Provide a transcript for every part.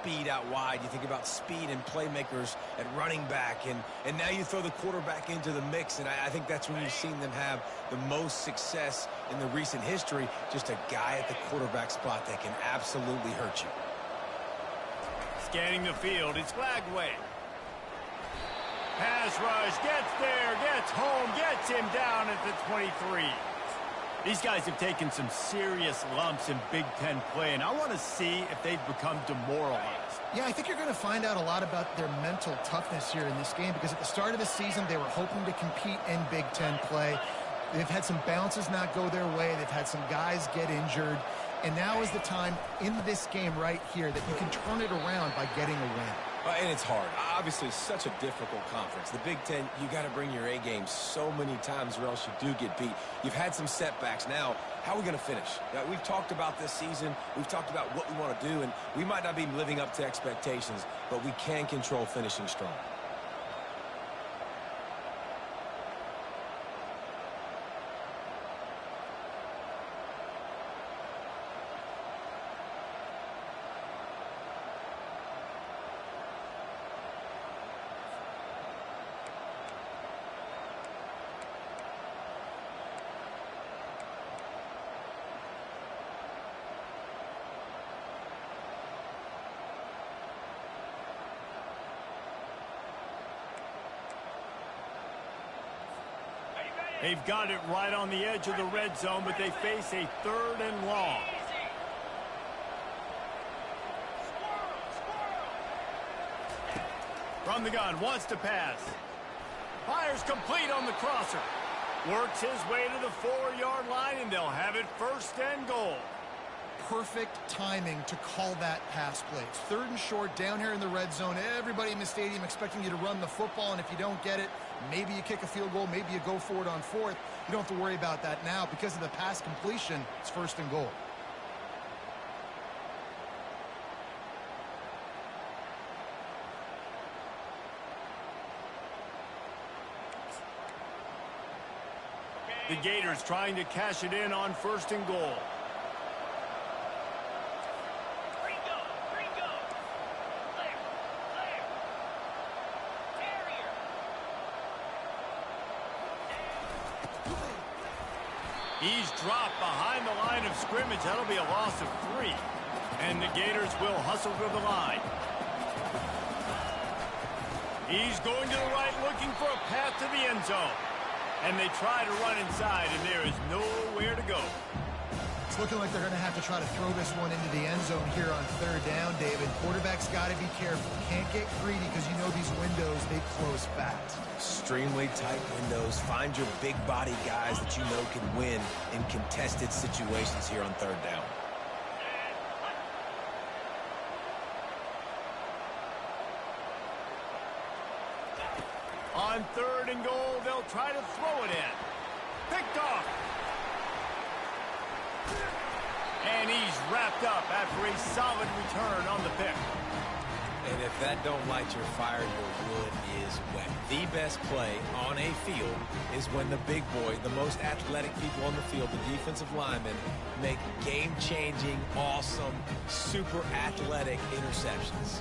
speed out wide. You think about speed and playmakers at running back. And now you throw the quarterback into the mix, and I think that's when you've seen them have the most success in the recent history. Just a guy at the quarterback spot that can absolutely hurt you. Scanning the field, it's flagged away. Pass rush, gets there, gets home, gets him down at the 23. These guys have taken some serious lumps in Big Ten play, and I want to see if they've become demoralized. Yeah, I think you're going to find out a lot about their mental toughness here in this game, because at the start of the season, they were hoping to compete in Big Ten play. They've had some bounces not go their way. They've had some guys get injured. And now is the time in this game right here that you can turn it around by getting a win. And it's hard. Obviously, it's such a difficult conference. The Big Ten, you got to bring your A game so many times or else you do get beat. You've had some setbacks. Now, how are we going to finish? We've talked about this season. We've talked about what we want to do, and we might not be living up to expectations, but we can control finishing strong. They've got it right on the edge of the red zone, but they face a 3rd and long. From the gun, wants to pass. Fires complete on the crosser. Works his way to the 4-yard line, and they'll have it 1st and goal. Perfect timing to call that pass play. It's 3rd and short down here in the red zone. Everybody in the stadium expecting you to run the football, and if you don't get it, maybe you kick a field goal, maybe you go for it on 4th. You don't have to worry about that now. Because of the pass completion, it's 1st and goal. The Gators trying to cash it in on 1st and goal. He's dropped behind the line of scrimmage. That'll be a loss of 3. And the Gators will hustle to the line. He's going to the right, looking for a path to the end zone. And they try to run inside, and there is nowhere to go. It's looking like they're going to have to try to throw this one into the end zone here on 3rd down, David. Quarterback's got to be careful. Can't get greedy because you know these windows, they close fast. Extremely tight windows. Find your big body guys that you know can win in contested situations here on 3rd down. On 3rd and goal, they'll try to throw it in. Picked off. And he's wrapped up after a solid return on the pick. And if that don't light your fire, your wood is wet. The best play on a field is when the big boy, the most athletic people on the field, the defensive linemen, make game-changing, awesome, super athletic interceptions.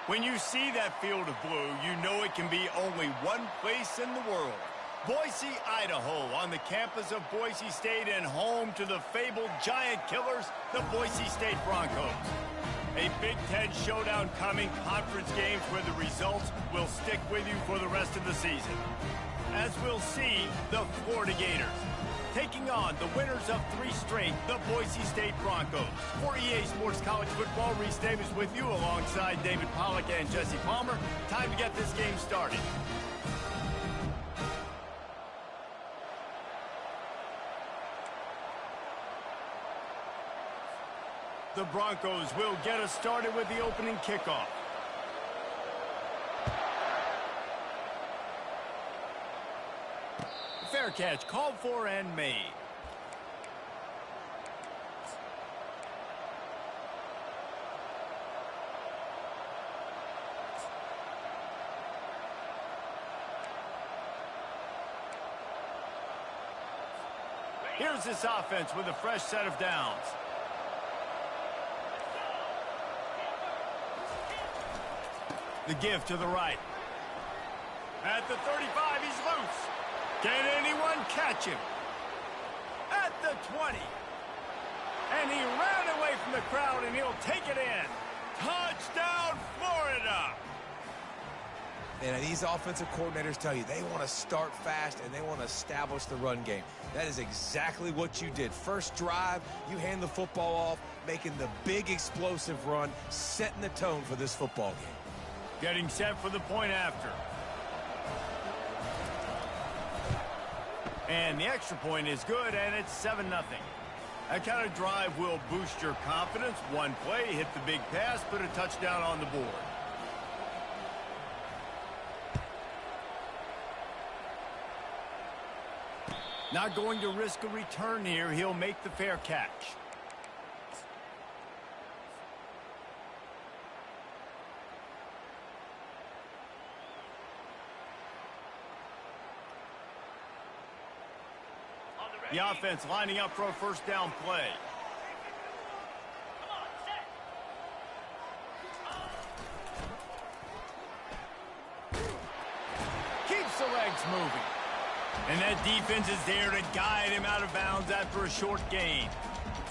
When you see that field of blue, you know it can be only one place in the world. Boise, Idaho, on the campus of Boise State and home to the fabled giant killers, the Boise State Broncos. A Big Ten showdown coming, conference games where the results will stick with you for the rest of the season. As we'll see, the Florida Gators taking on the winners of 3 straight, the Boise State Broncos. For EA Sports College Football, Reese Davis with you alongside David Pollack and Jesse Palmer. Time to get this game started. The Broncos will get us started with the opening kickoff. Fair catch called for and made. Here's this offense with a fresh set of downs. The give to the right. At the 35, he's loose. Can anyone catch him? At the 20. And he ran away from the crowd, and he'll take it in. Touchdown, Florida! And these offensive coordinators tell you they want to start fast and they want to establish the run game. That is exactly what you did. First drive, you hand the football off, making the big explosive run, setting the tone for this football game. Getting set for the point after. And the extra point is good, and it's 7-0. That kind of drive will boost your confidence. One play, hit the big pass, put a touchdown on the board. Not going to risk a return here. He'll make the fair catch. The offense lining up for a first down play. Keeps the legs moving. And that defense is there to guide him out of bounds after a short gain.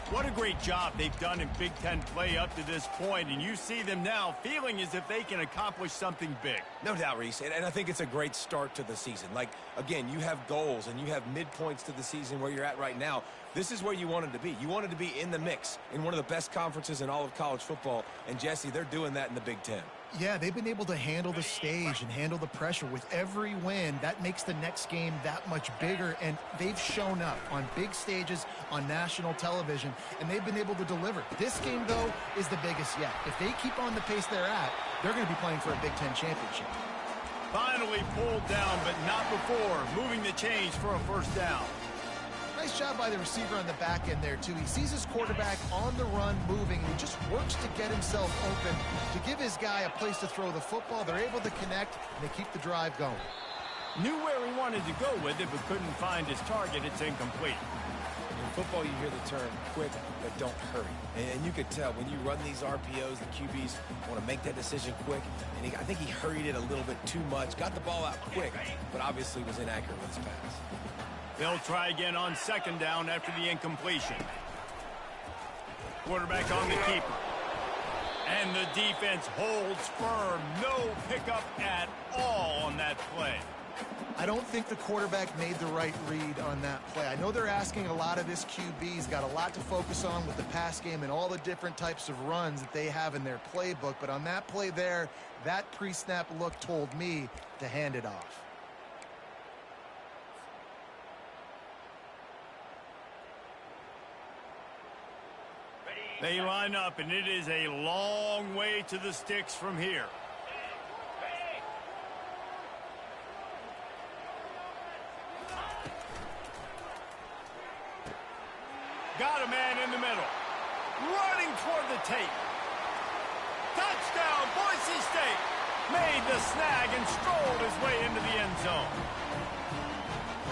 What a great job they've done in Big Ten play up to this point, and you see them now feeling as if they can accomplish something big. No doubt, Reese, and I think it's a great start to the season. Like, again, you have goals and you have midpoints to the season where you're at right now. This is where you wanted to be. You wanted to be in the mix in one of the best conferences in all of college football, and Jesse, they're doing that in the Big Ten. Yeah, they've been able to handle the stage and handle the pressure. With every win, that makes the next game that much bigger, and they've shown up on big stages on national television, and they've been able to deliver. This game, though, is the biggest yet. If they keep on the pace they're at, they're going to be playing for a Big Ten championship. Finally pulled down, but not before. Moving the chains for a first down. Nice job by the receiver on the back end there, too. He sees his quarterback on the run moving, and he just works to get himself open to give his guy a place to throw the football. They're able to connect, and they keep the drive going. Knew where he wanted to go with it, but couldn't find his target. It's incomplete. football, you hear the term quick, but don't hurry. And you could tell when you run these RPOs, the QBs want to make that decision quick. And I think he hurried it a little bit too much, got the ball out quick, but obviously was inaccurate with his pass. They'll try again on second down after the incompletion. Quarterback on the keeper. And the defense holds firm. No pickup at all on that play. I don't think the quarterback made the right read on that play. I know they're asking a lot of this QB. He's got a lot to focus on with the pass game and all the different types of runs that they have in their playbook. But on that play there, that pre-snap look told me to hand it off. They line up, and it is a long way to the sticks from here. Got a man in the middle. Running toward the tape. Touchdown, Boise State. Made the snag and strolled his way into the end zone.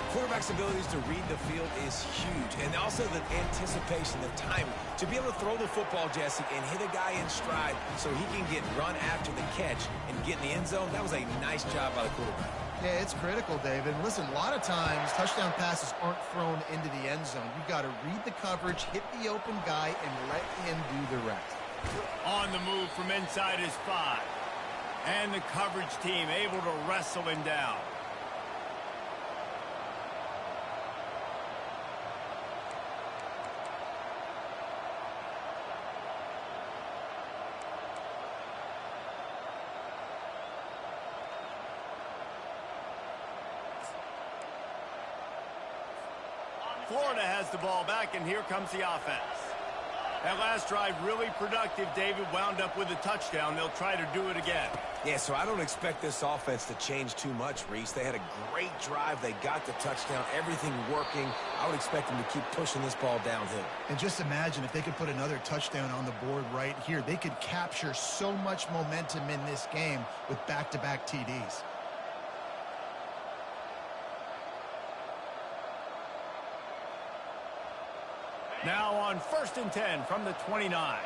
Quarterback's abilities to read the field is huge. And also the anticipation, the timing. To be able to throw the football, Jesse, and hit a guy in stride so he can get run after the catch and get in the end zone, that was a nice job by the quarterback. Yeah, it's critical, David. Listen, a lot of times touchdown passes aren't thrown into the end zone. You've got to read the coverage, hit the open guy, and let him do the rest. On the move from inside his 5. And the coverage team able to wrestle him down. Florida has the ball back, and here comes the offense. That last drive really productive. David wound up with a touchdown. They'll try to do it again. Yeah, so I don't expect this offense to change too much, Reese. They had a great drive. They got the touchdown. Everything working. I would expect them to keep pushing this ball downhill. And just imagine if they could put another touchdown on the board right here. They could capture so much momentum in this game with back-to-back TDs. Now on 1st and 10 from the 29.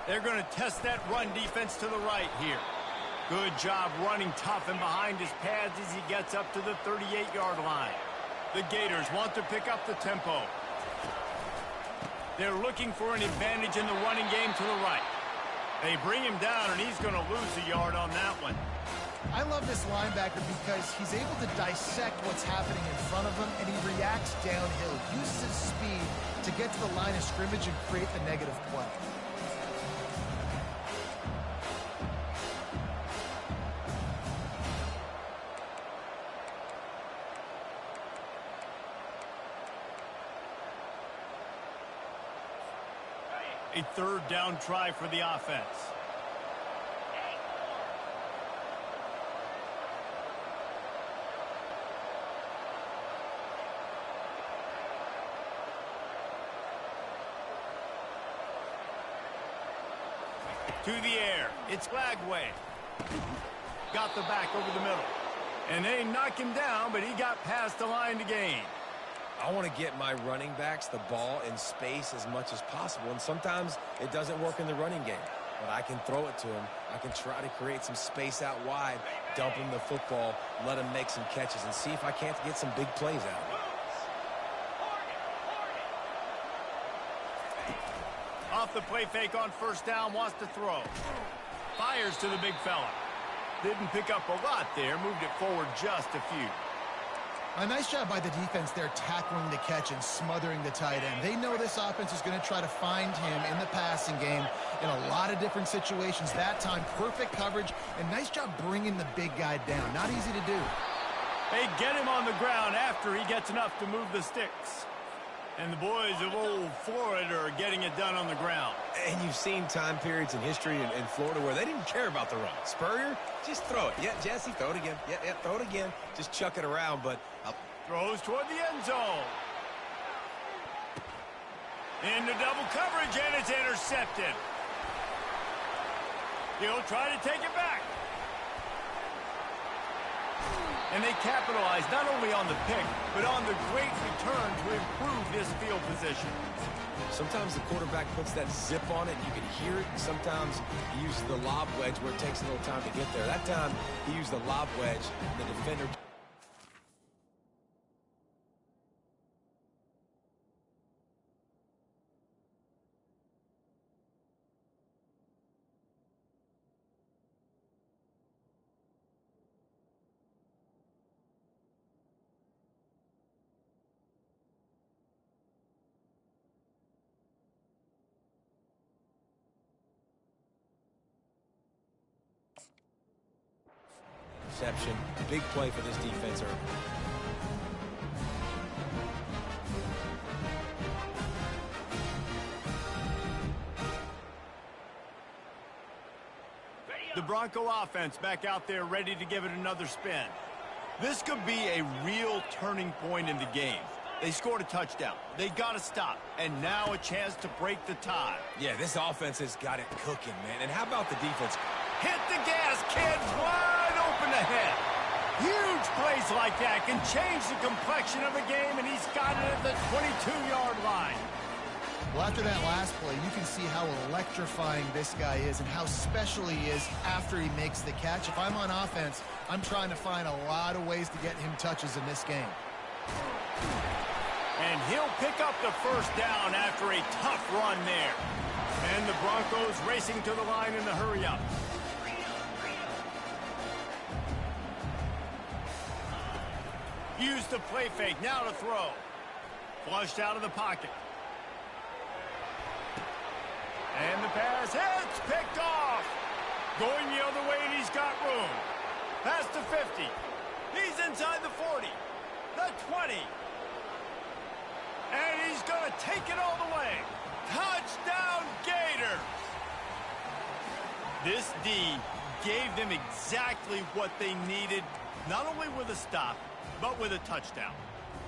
They're going to test that run defense to the right here. Good job running tough and behind his pads as he gets up to the 38-yard line. The Gators want to pick up the tempo. They're looking for an advantage in the running game to the right. They bring him down, and he's going to lose a yard on that one. I love this linebacker because he's able to dissect what's happening in front of him, and he reacts downhill, uses his speed to get to the line of scrimmage and create the negative play. A 3rd down try for the offense. To the air. It's Lagway. Got the back over the middle. And they knock him down, but he got past the line to gain. I want to get my running backs the ball in space as much as possible, and sometimes it doesn't work in the running game. But I can throw it to him. I can try to create some space out wide, dump him the football, let him make some catches, and see if I can't get some big plays out of him. Off the play fake on 1st down, wants to throw. Fires to the big fella. Didn't pick up a lot there, moved it forward just a few. A nice job by the defense there tackling the catch and smothering the tight end. They know this offense is going to try to find him in the passing game in a lot of different situations. That time, perfect coverage, and nice job bringing the big guy down. Not easy to do. They get him on the ground after he gets enough to move the sticks. And the boys of old Florida are getting it done on the ground. And you've seen time periods in history in Florida where they didn't care about the run. Spurrier, just throw it. Yeah, Jesse, throw it again. Yeah, throw it again. Just chuck it around, but... Throws toward the end zone. Into double coverage, and it's intercepted. He'll try to take it back. And they capitalized not only on the pick, but on the great return to improve this field position. Sometimes the quarterback puts that zip on it. You can hear it. Sometimes he uses the lob wedge where it takes a little time to get there. That time, he used the lob wedge, and the defender... Reception. Big play for this defense early. The Bronco offense back out there ready to give it another spin. This could be a real turning point in the game. They scored a touchdown. They got to stop. And now a chance to break the tie. Yeah, this offense has got it cooking, man. And how about the defense? Hit the gas, kids. Wide open ahead. Huge plays like that can change the complexion of a game, and he's got it at the 22-yard line. Well, after that last play, you can see how electrifying this guy is and how special he is after he makes the catch. If I'm on offense, I'm trying to find a lot of ways to get him touches in this game. And he'll pick up the first down after a tough run there. And the Broncos racing to the line in the hurry-up. Use the play fake, now to throw. Flushed out of the pocket. And the pass hits, picked off. Going the other way, and he's got room. Past the 50. He's inside the 40. The 20. And he's going to take it all the way. Touchdown, Gators! This D gave them exactly what they needed, not only with a stop, but with a touchdown.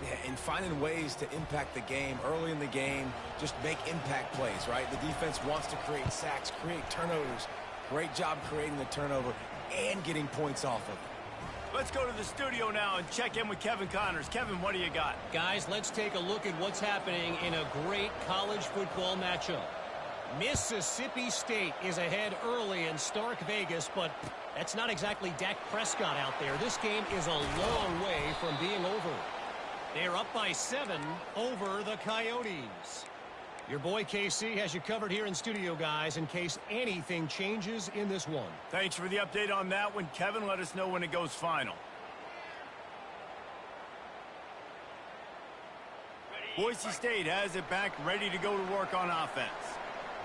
Yeah, and finding ways to impact the game early in the game, just make impact plays, right? The defense wants to create sacks, create turnovers. Great job creating the turnover and getting points off of it. Let's go to the studio now and check in with Kevin Connors. Kevin, what do you got? Guys, let's take a look at what's happening in a great college football matchup. Mississippi State is ahead early in Stark Vegas, but that's not exactly Dak Prescott out there. This game is a long way from being over. They're up by 7 over the Coyotes. Your boy KC has you covered here in studio, guys, in case anything changes in this one. Thanks for the update on that one, Kevin. Let us know when it goes final. Boise State has it back, ready to go to work on offense.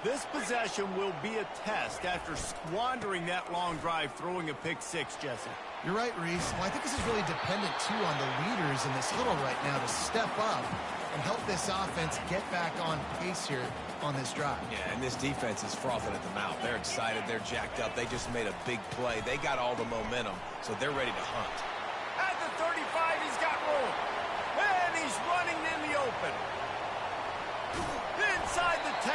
This possession will be a test after squandering that long drive, throwing a pick six, Jesse. You're right, Reese. Well, I think this is really dependent, too, on the leaders in this huddle right now to step up and help this offense get back on pace here on this drive. Yeah, and this defense is frothing at the mouth. They're excited. They're jacked up. They just made a big play. They got all the momentum, so they're ready to hunt. At the 35, he's got room. And he's running in the open. Inside the 10.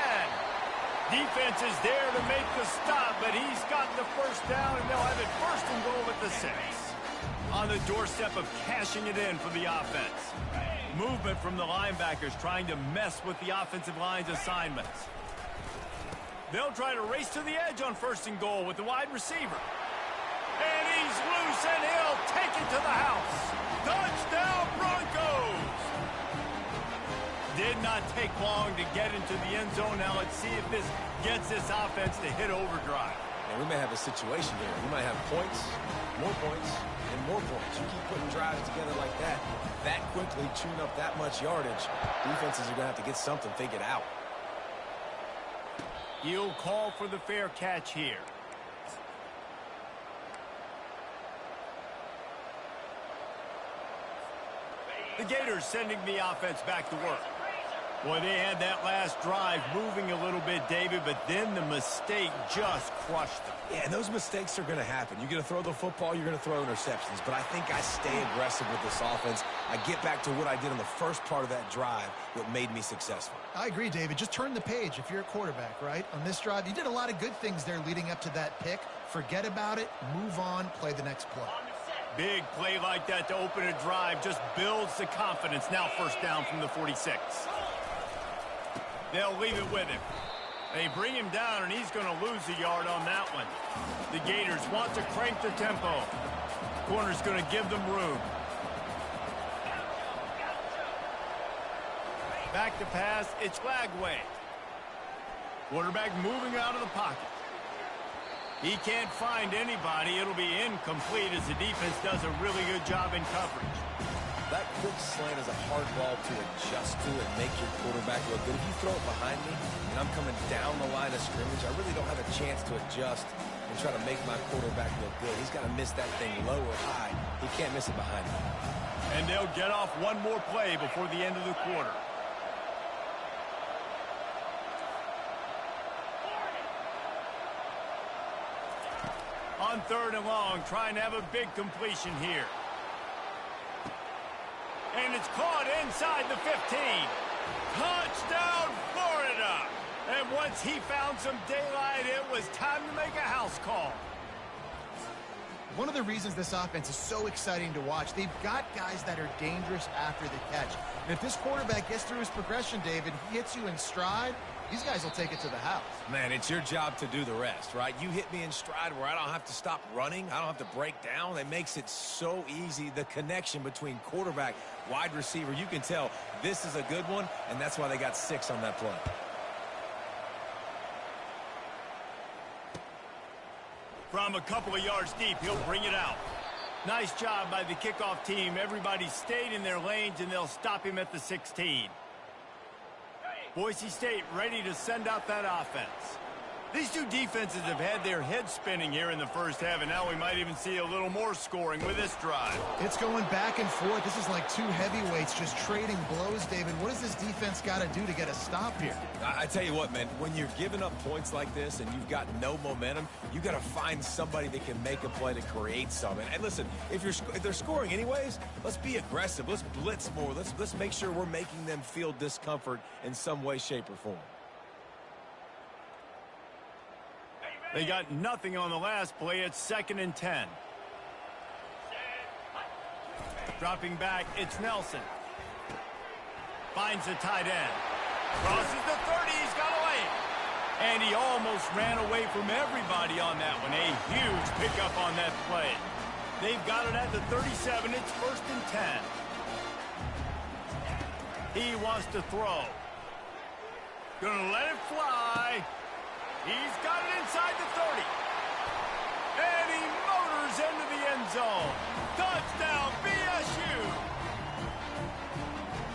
Defense is there to make the stop, but he's got the first down, and they'll have it first and goal at the 6. On the doorstep of cashing it in for the offense. Movement from the linebackers trying to mess with the offensive line's assignments. They'll try to race to the edge on first and goal with the wide receiver. And he's loose, and he'll take it to the house. Touchdown, Broncos! Did not take long to get into the end zone. Now let's see if this gets this offense to hit overdrive. And we may have a situation here. We might have points, and more points. You keep putting drives together like that quickly, tune up that much yardage, defenses are going to have to get something figured out. He'll call for the fair catch here. The Gators sending the offense back to work. Boy, they had that last drive moving a little bit, David, but then the mistake just crushed them. Yeah, and those mistakes are going to happen. You're going to throw the football, you're going to throw interceptions, but I think I stay aggressive with this offense. I get back to what I did on the first part of that drive, what made me successful. I agree, David. Just turn the page if you're a quarterback, right? On this drive, you did a lot of good things there leading up to that pick. Forget about it, move on, play the next play. Big play like that to open a drive just builds the confidence. Now first down from the 46. They'll leave it with him. They bring him down, and he's going to lose a yard on that one. The Gators want to crank the tempo. Corner's going to give them room. Back to pass, it's Lagway. Quarterback moving out of the pocket. He can't find anybody. It'll be incomplete as the defense does a really good job in coverage. That quick slant is a hard ball to adjust to and make your quarterback look good. If you throw it behind me and I'm coming down the line of scrimmage, I really don't have a chance to adjust and try to make my quarterback look good. He's got to miss that thing low or high. He can't miss it behind me. And they'll get off one more play before the end of the quarter. On 3rd and long, trying to have a big completion here. And it's caught inside the 15. Touchdown, Florida! And once he found some daylight, it was time to make a house call. One of the reasons this offense is so exciting to watch, they've got guys that are dangerous after the catch. And if this quarterback gets through his progression, David, he hits you in stride, these guys will take it to the house. Man, it's your job to do the rest, right? You hit me in stride where I don't have to stop running. I don't have to break down. It makes it so easy. The connection between quarterback, wide receiver, you can tell this is a good one, and that's why they got 6 on that play. From a couple of yards deep, he'll bring it out. Nice job by the kickoff team. Everybody stayed in their lanes, and they'll stop him at the 16. Boise State ready to send out that offense. These two defenses have had their heads spinning here in the first half, and now we might even see a little more scoring with this drive. It's going back and forth. This is like two heavyweights just trading blows, David. What does this defense got to do to get a stop here? I tell you what, man, when you're giving up points like this and you've got no momentum, you got to find somebody that can make a play to create some. And listen, if they're scoring anyways, let's be aggressive. Let's blitz more. Let's make sure we're making them feel discomfort in some way, shape, or form. They got nothing on the last play. It's 2nd and 10. Dropping back, it's Nelson. Finds the tight end. Crosses the 30. He's got away. And he almost ran away from everybody on that one. A huge pickup on that play. They've got it at the 37. It's 1st and 10. He wants to throw. Gonna let it fly. He's got it inside the 30. And he motors into the end zone. Touchdown, BSU.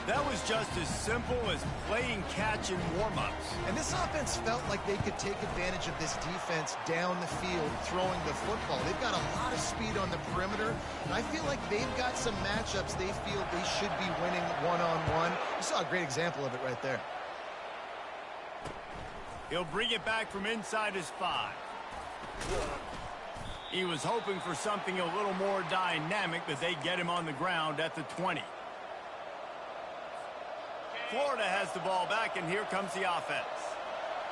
That was just as simple as playing catch in warm-ups. And this offense felt like they could take advantage of this defense down the field throwing the football. They've got a lot of speed on the perimeter, and I feel like they've got some matchups they feel they should be winning one-on-one. You saw a great example of it right there. He'll bring it back from inside his 5. He was hoping for something a little more dynamic, but they get him on the ground at the 20. Florida has the ball back, and here comes the offense.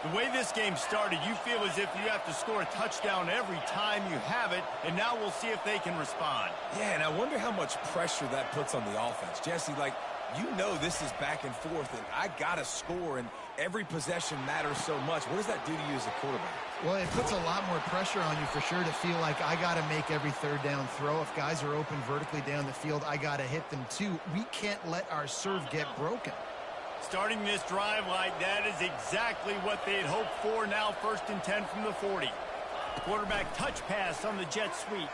The way this game started, you feel as if you have to score a touchdown every time you have it, and now we'll see if they can respond. Yeah, and I wonder how much pressure that puts on the offense. Jesse, like, you know this is back and forth, and I got to score, and every possession matters so much. What does that do to you as a quarterback? Well, it puts a lot more pressure on you for sure to feel like I got to make every 3rd down throw. If guys are open vertically down the field, I got to hit them too. We can't let our serve get broken. Starting this drive like that is exactly what they had hoped for. Now 1st and 10 from the 40. Quarterback touch pass on the jet sweep.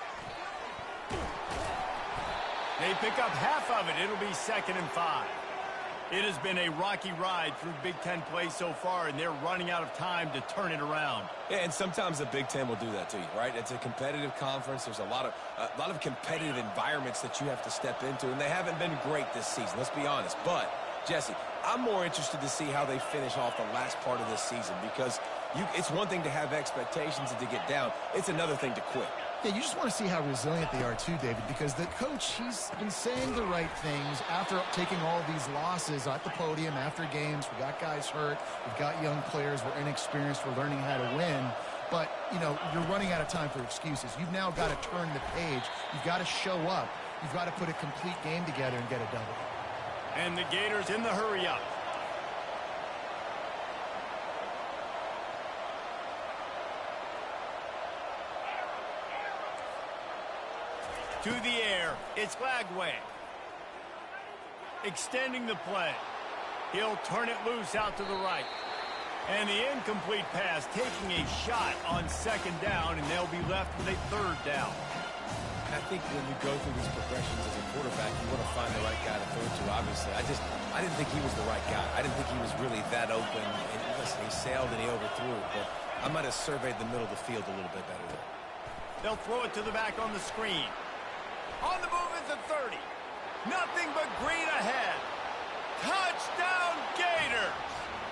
They pick up half of it. It'll be 2nd and 5. It has been a rocky ride through Big Ten play so far, and they're running out of time to turn it around. Yeah, and sometimes the Big Ten will do that to you, right? It's a competitive conference. There's a lot of competitive environments that you have to step into, and they haven't been great this season. Let's be honest. But, Jesse, I'm more interested to see how they finish off the last part of this season because it's one thing to have expectations and to get down. It's another thing to quit. Yeah, you just want to see how resilient they are too, David, because the coach, he's been saying the right things after taking all these losses at the podium after games. We got guys hurt. We've got young players. We're inexperienced. We're learning how to win. but, you know, you're running out of time for excuses. You've now got to turn the page. You've got to show up. You've got to put a complete game together and get a double. And the Gators in the hurry-up. To the air, it's Lagway. Extending the play. He'll turn it loose out to the right. And the incomplete pass taking a shot on second down, and they'll be left with a third down. I think when you go through these progressions as a quarterback, you want to find the right guy to throw to, obviously. I didn't think he was the right guy. I didn't think he was really that open. And listen, he sailed and he overthrew it, but I might have surveyed the middle of the field a little bit better there. They'll throw it to the back on the screen. On the move is the 30. Nothing but green ahead. Touchdown, Gators!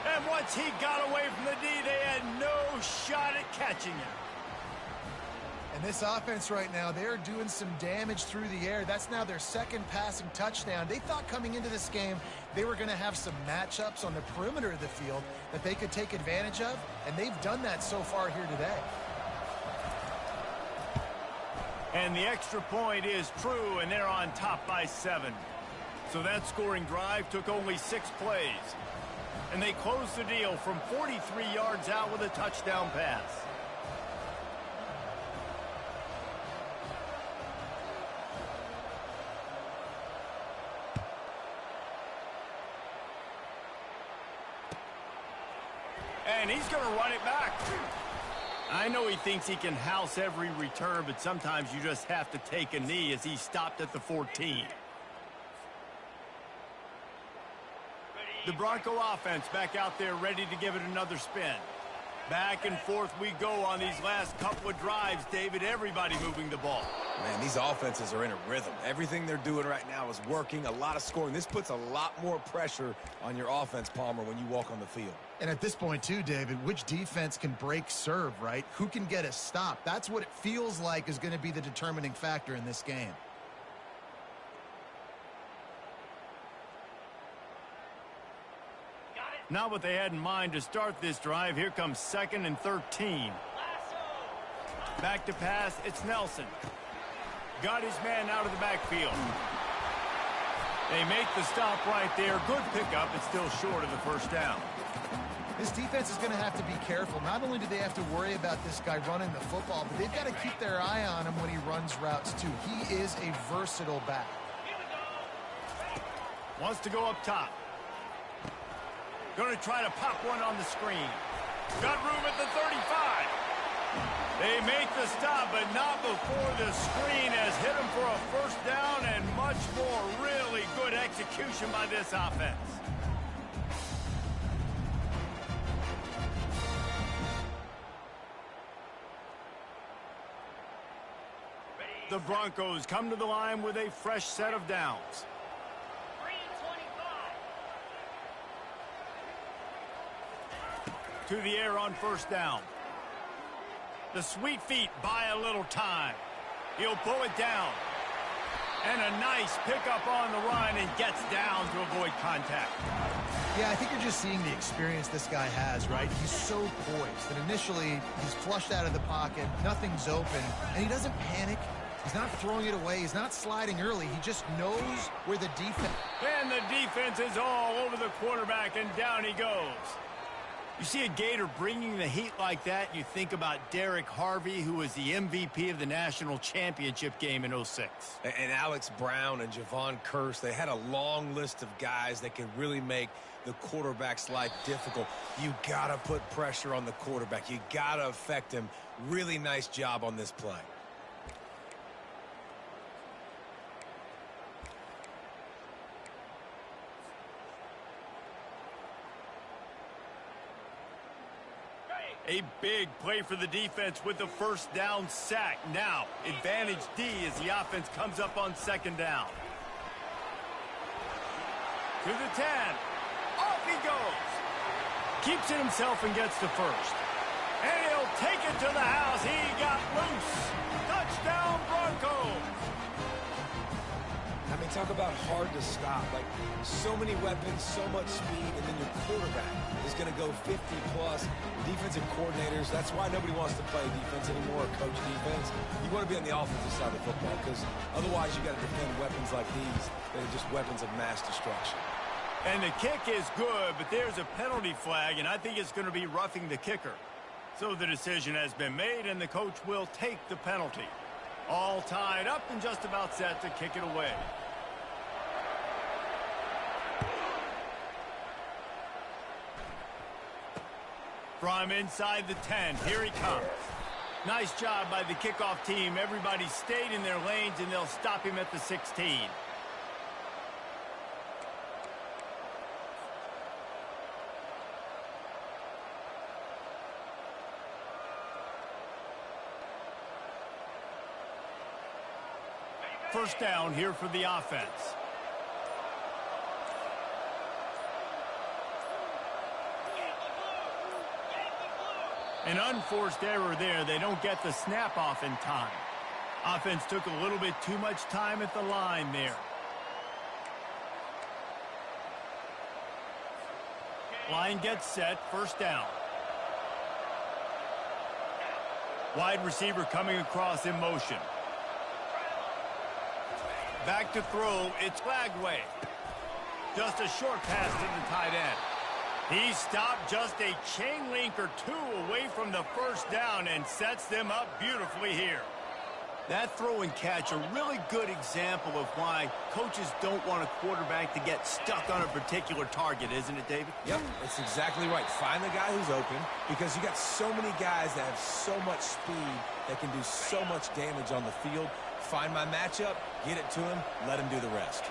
And once he got away from the D, they had no shot at catching him. And this offense right now, they're doing some damage through the air. That's now their second passing touchdown. They thought coming into this game they were going to have some matchups on the perimeter of the field that they could take advantage of, and they've done that so far here today. And the extra point is true, and they're on top by 7. So that scoring drive took only 6 plays. And they closed the deal from 43 yards out with a touchdown pass. And he's going to run it back. I know he thinks he can house every return, but sometimes you just have to take a knee as he stopped at the 14. The Bronco offense back out there ready to give it another spin. Back and forth we go on these last couple of drives, David. Everybody moving the ball. Man, these offenses are in a rhythm. Everything they're doing right now is working. A lot of scoring. This puts a lot more pressure on your offense, Palmer, when you walk on the field. And at this point, too, David, which defense can break serve, right? Who can get a stop? That's what it feels like is going to be the determining factor in this game. Not what they had in mind to start this drive. Here comes 2nd and 13. Back to pass, it's Nelson. Got his man out of the backfield. They make the stop right there. Good pickup, but still short of the first down. This defense is going to have to be careful. Not only do they have to worry about this guy running the football, but they've got to keep their eye on him when he runs routes, too. He is a versatile back. Wants to go up top. Going to try to pop one on the screen. Got room at the 35. They make the stop, but not before the screen has hit him for a first down, and much more really good execution by this offense. The Broncos come to the line with a fresh set of downs. To the air on first down. The sweet feet buy a little time. He'll pull it down. And a nice pickup on the run and gets down to avoid contact. Yeah, I think you're just seeing the experience this guy has, right? He's so poised that initially he's flushed out of the pocket, nothing's open, and he doesn't panic. He's not throwing it away. He's not sliding early. He just knows where the defense... And the defense is all over the quarterback, and down he goes. You see a Gator bringing the heat like that, you think about Derek Harvey, who was the MVP of the national championship game in '06. And Alex Brown and Javon Curse, they had a long list of guys that can really make the quarterback's life difficult. You got to put pressure on the quarterback. You got to affect him. Really nice job on this play. A big play for the defense with the first down sack. Now, advantage D as the offense comes up on second down. To the 10. Off he goes. Keeps it himself and gets to first. And he'll take it to the house. He got loose. Touchdown, Broncos. Having talk about hard to stop. Like, so many weapons, so much speed, and then your quarterback is going to go 50-plus. Defensive coordinators, that's why nobody wants to play defense anymore or coach defense. You want to be on the offensive side of the football because otherwise you got to defend weapons like these that are just weapons of mass destruction. And the kick is good, but there's a penalty flag, and I think it's going to be roughing the kicker. So the decision has been made, and the coach will take the penalty. All tied up and just about set to kick it away. From inside the 10, here he comes. Nice job by the kickoff team. Everybody stayed in their lanes, and they'll stop him at the 16. First down here for the offense. An unforced error there. They don't get the snap off in time. Offense took a little bit too much time at the line there. Line gets set. First down. Wide receiver coming across in motion. Back to throw. It's Lagway. Just a short pass to the tight end. He stopped just a chain link or two away from the first down and sets them up beautifully here. That throw and catch, a really good example of why coaches don't want a quarterback to get stuck on a particular target, isn't it, David? Yep, that's exactly right. Find the guy who's open because you got so many guys that have so much speed that can do so much damage on the field. Find my matchup, get it to him, let him do the rest.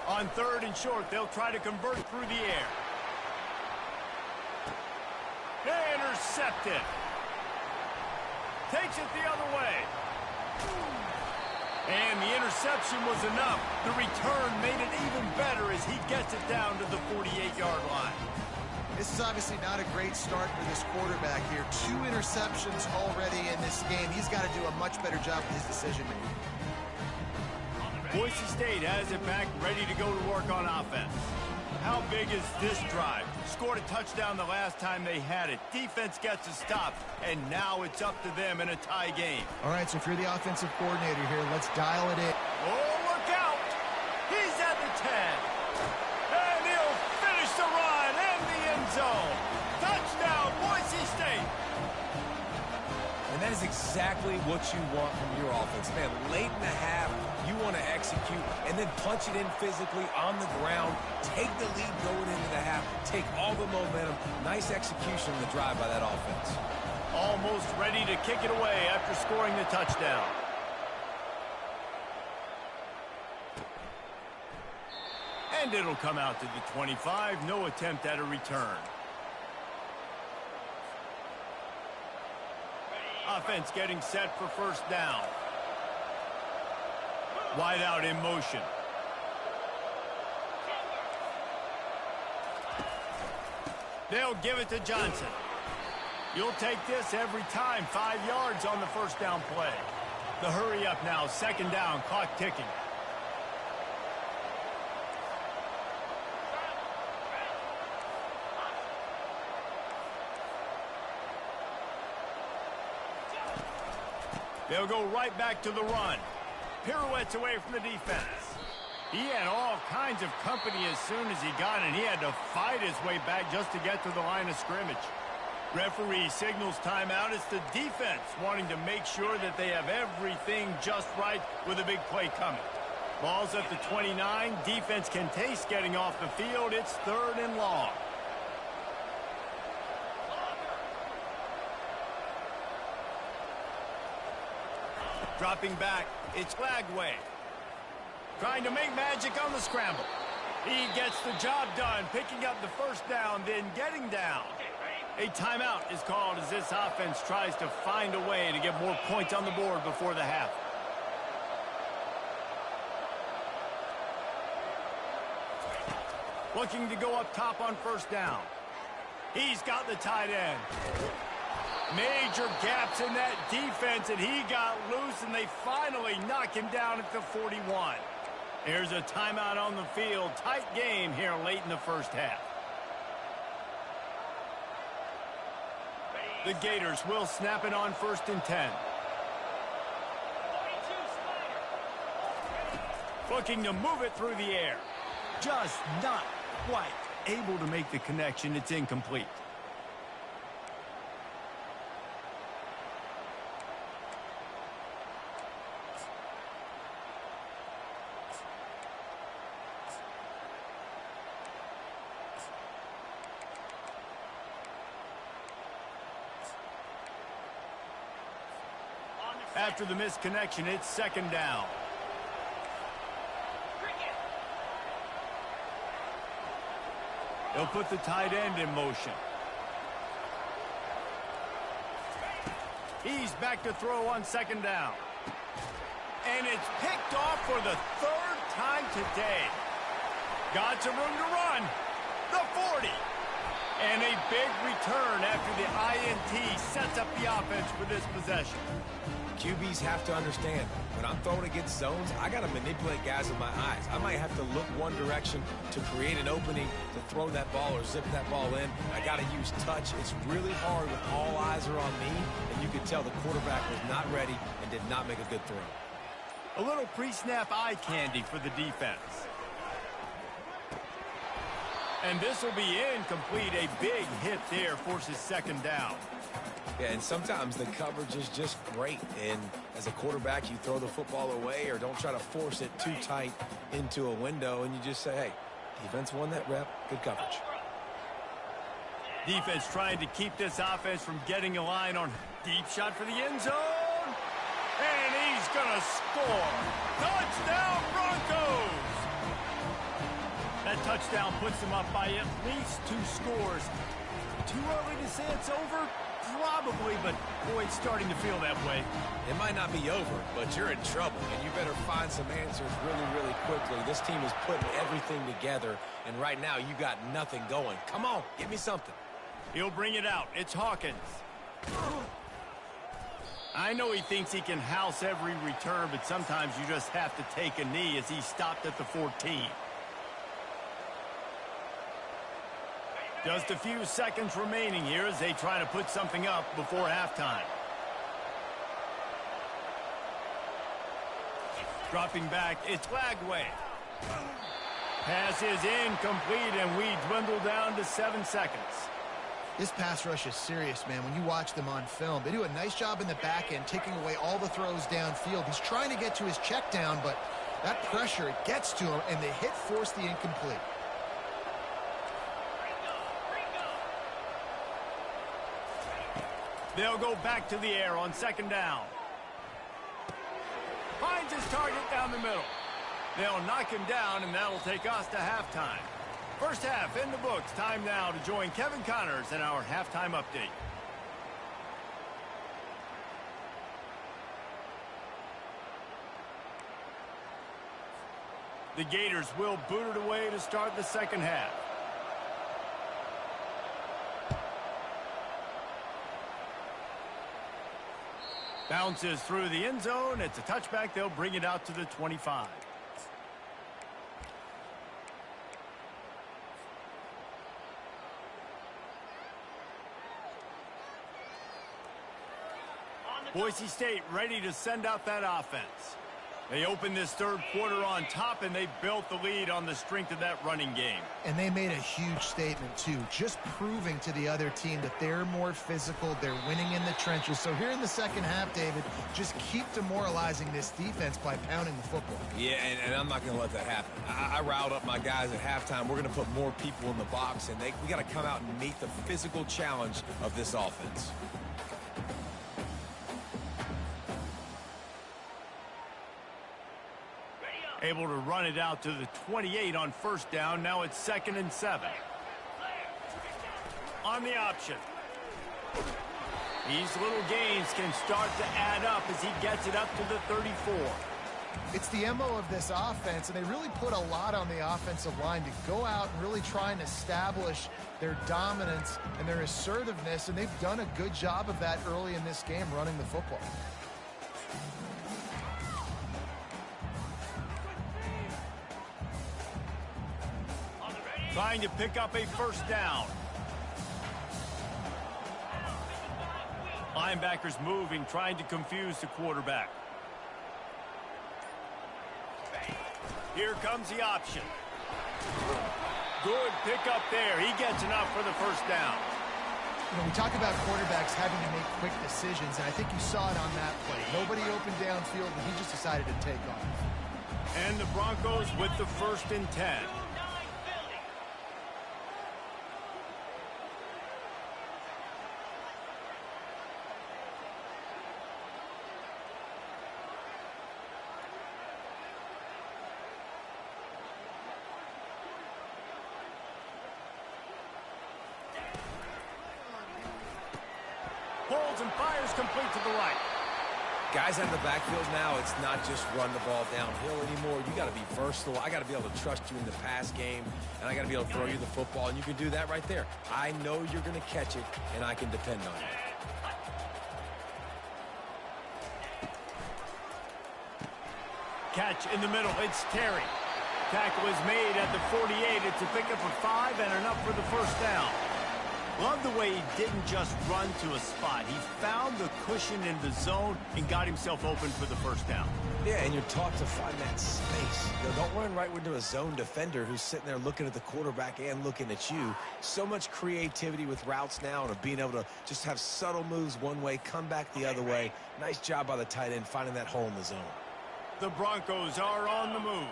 On third and short, they'll try to convert through the air. Intercepted. Takes it the other way. And the interception was enough. The return made it even better as he gets it down to the 48-yard line. This is obviously not a great start for this quarterback here. 2 interceptions already in this game. He's got to do a much better job with his decision-making. Boise State has it back, ready to go to work on offense. How big is this drive? Scored a touchdown the last time they had it. Defense gets a stop, and now it's up to them in a tie game. All right, so if you're the offensive coordinator here, let's dial it in. Oh, look out! He's at the 10. And he'll finish the run in the end zone. Touchdown, Boise State! And that is exactly what you want from your offense. Man, late in the half, you want to execute and then punch it in physically on the ground. Take the lead going into the half. Take all the momentum. Nice execution on the drive by that offense. Almost ready to kick it away after scoring the touchdown. And it'll come out to the 25. No attempt at a return. Offense getting set for first down. Wide out in motion. They'll give it to Johnson. You'll take this every time. 5 yards on the first down play. The hurry up now. Second down. Clock ticking. They'll go right back to the run. Pirouettes away from the defense. He had all kinds of company as soon as he got it. He had to fight his way back just to get to the line of scrimmage. Referee signals timeout. It's the defense wanting to make sure that they have everything just right with a big play coming. Ball's at the 29. Defense can taste getting off the field. It's third and long. Dropping back, it's Lagway. Trying to make magic on the scramble. He gets the job done, picking up the first down, then getting down. A timeout is called as this offense tries to find a way to get more points on the board before the half. Looking to go up top on first down. He's got the tight end. Major gaps in that defense, and he got loose, and they finally knock him down at the 41. Here's a timeout on the field. Tight game here late in the first half. The Gators will snap it on 1st and 10. Looking to move it through the air. Just not quite able to make the connection. It's incomplete. After the missed connection, it's 2nd down. They'll put the tight end in motion. He's back to throw on 2nd down. And it's picked off for the 3rd time today. Got some room to run. The 40. And a big return after the INT sets up the offense for this possession. QBs have to understand, when I'm throwing against zones, I got to manipulate guys with my eyes. I might have to look one direction to create an opening to throw that ball or zip that ball in. I got to use touch. It's really hard when all eyes are on me, and you can tell the quarterback was not ready and did not make a good throw. A little pre-snap eye candy for the defense. And this will be incomplete. A big hit there forces 2nd down. Yeah, and sometimes the coverage is just great. And as a quarterback, you throw the football away or don't try to force it too tight into a window, and you just say, hey, defense won that rep. Good coverage. Defense trying to keep this offense from getting a line on. Deep shot for the end zone. And he's going to score. Touchdown, Broncos! That touchdown puts them up by at least 2 scores. Too early to say it's over? Probably, but boy, it's starting to feel that way. It might not be over, but you're in trouble, and you better find some answers really, really quickly. This team is putting everything together, and right now you got nothing going. Come on, give me something. He'll bring it out. It's Hawkins. I know he thinks he can house every return, but sometimes you just have to take a knee as he stopped at the 14. Just a few seconds remaining here as they try to put something up before halftime. Dropping back, it's Lagway. Pass is incomplete, and we dwindle down to 7 seconds. This pass rush is serious, man. When you watch them on film, they do a nice job in the back end, taking away all the throws downfield. He's trying to get to his check down, but that pressure, it gets to him, and the hit forced the incomplete. They'll go back to the air on 2nd down. Finds his target down the middle. They'll knock him down, and that'll take us to halftime. First half in the books. Time now to join Kevin Connors in our halftime update. The Gators will boot it away to start the 2nd half. Bounces through the end zone. It's a touchback. They'll bring it out to the 25. Boise State ready to send out that offense. They opened this 3rd quarter on top, and they built the lead on the strength of that running game. And they made a huge statement, too, just proving to the other team that they're more physical, they're winning in the trenches. So here in the 2nd half, David, just keep demoralizing this defense by pounding the football. Yeah, and I'm not going to let that happen. I riled up my guys at halftime. We're going to put more people in the box, and we got to come out and meet the physical challenge of this offense. Able to run it out to the 28 on 1st down. Now it's 2nd and 7. On the option. These little gains can start to add up as he gets it up to the 34. It's the MO of this offense, and they really put a lot on the offensive line to go out and really try and establish their dominance and their assertiveness, and they've done a good job of that early in this game running the football. Trying to pick up a first down. Linebackers moving, trying to confuse the quarterback. Here comes the option. Good pickup there. He gets enough for the first down. You know, we talk about quarterbacks having to make quick decisions, and I think you saw it on that play. Nobody opened downfield, and he just decided to take off. And the Broncos with the 1st and 10. Pulls and fires complete to the right. Guys out in the backfield now, it's not just run the ball downhill anymore. You got to be versatile. I got to be able to trust you in the pass game, and I got to be able to throw you the football, and you can do that right there. I know you're going to catch it, and I can depend on it. Catch in the middle. It's Terry. Tackle is made at the 48. It's a pickup of 5 and enough for the first down. Love the way he didn't just run to a spot. He found the cushion in the zone and got himself open for the first down. Yeah, and you're taught to find that space. You know, don't run right into a zone defender who's sitting there looking at the quarterback and looking at you. So much creativity with routes now and of being able to just have subtle moves one way, come back the other way. Nice job by the tight end finding that hole in the zone. The Broncos are on the move.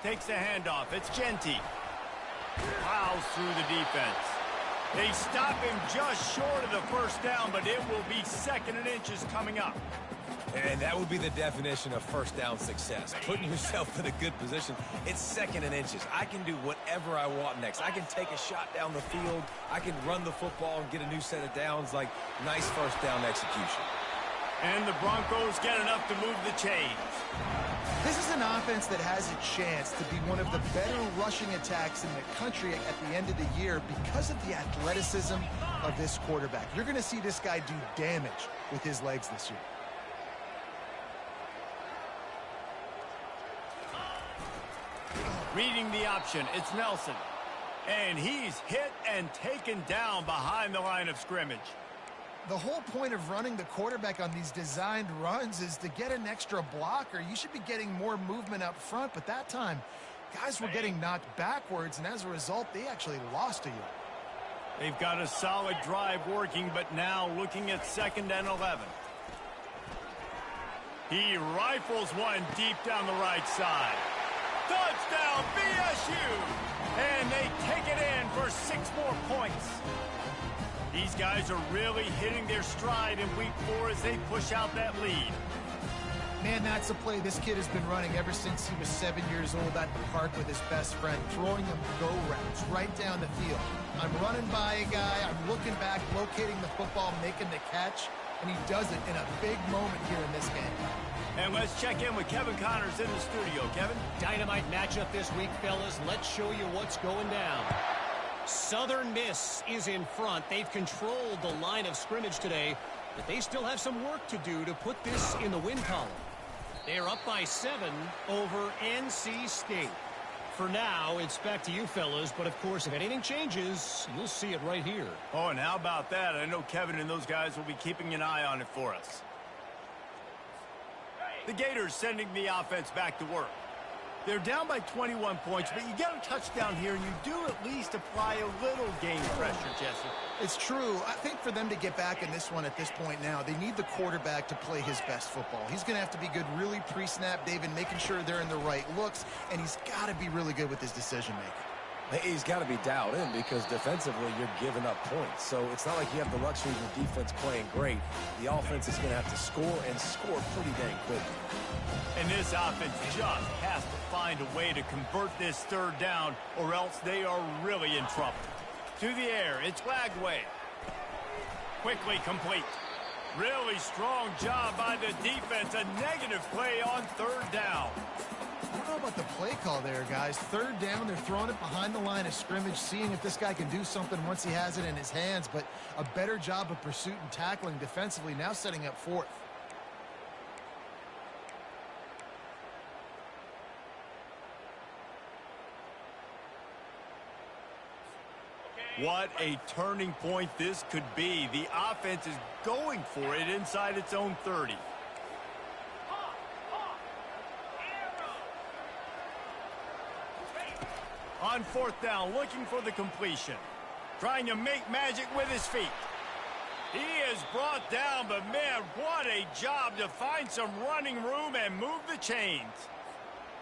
Takes the handoff. It's Genty. Plows through the defense. They stop him just short of the first down, but it will be 2nd and inches coming up. And that would be the definition of first down success. Putting yourself in a good position. It's 2nd and inches. I can do whatever I want next. I can take a shot down the field. I can run the football and get a new set of downs. Like, nice first down execution. And the Broncos get enough to move the chains. This is an offense that has a chance to be one of the better rushing attacks in the country at the end of the year because of the athleticism of this quarterback. You're going to see this guy do damage with his legs this year. Reading the option, it's Nelson. And he's hit and taken down behind the line of scrimmage. The whole point of running the quarterback on these designed runs is to get an extra blocker. You should be getting more movement up front, but that time, guys were getting knocked backwards, and as a result, they actually lost a yard. They've got a solid drive working, but now looking at 2nd and 11. He rifles one deep down the right side. Touchdown, BSU! And they take it in for 6 more points. These guys are really hitting their stride in week 4 as they push out that lead. Man, that's a play this kid has been running ever since he was 7 years old at the park with his best friend, throwing him go routes right down the field. I'm running by a guy, I'm looking back, locating the football, making the catch, and he does it in a big moment here in this game. And let's check in with Kevin Connors in the studio. Kevin? Dynamite matchup this week, fellas. Let's show you what's going down. Southern Miss is in front. They've controlled the line of scrimmage today, but they still have some work to do to put this in the win column. They're up by 7 over NC State. For now, it's back to you, fellas, but of course, if anything changes, you'll see it right here. Oh, and how about that? I know Kevin and those guys will be keeping an eye on it for us. The Gators sending the offense back to work. They're down by 21 points, but you get a touchdown here, and you do at least apply a little game pressure, Jesse. It's true. I think for them to get back in this one at this point now, they need the quarterback to play his best football. He's going to have to be good really pre-snap, David, making sure they're in the right looks, and he's got to be really good with his decision-making. He's got to be dialed in because defensively you're giving up points. So it's not like you have the luxury of your defense playing great. The offense is going to have to score and score pretty dang quickly. And this offense just has to find a way to convert this 3rd down or else they are really in trouble. To the air, it's Lagway. Quickly complete. Really strong job by the defense. A negative play on third down. I don't know about the play call there, guys. Third down, they're throwing it behind the line of scrimmage, seeing if this guy can do something once he has it in his hands, but a better job of pursuit and tackling defensively, now setting up fourth. What a turning point this could be. The offense is going for it inside its own 30. On fourth down, looking for the completion. Trying to make magic with his feet. He is brought down, but man, what a job to find some running room and move the chains.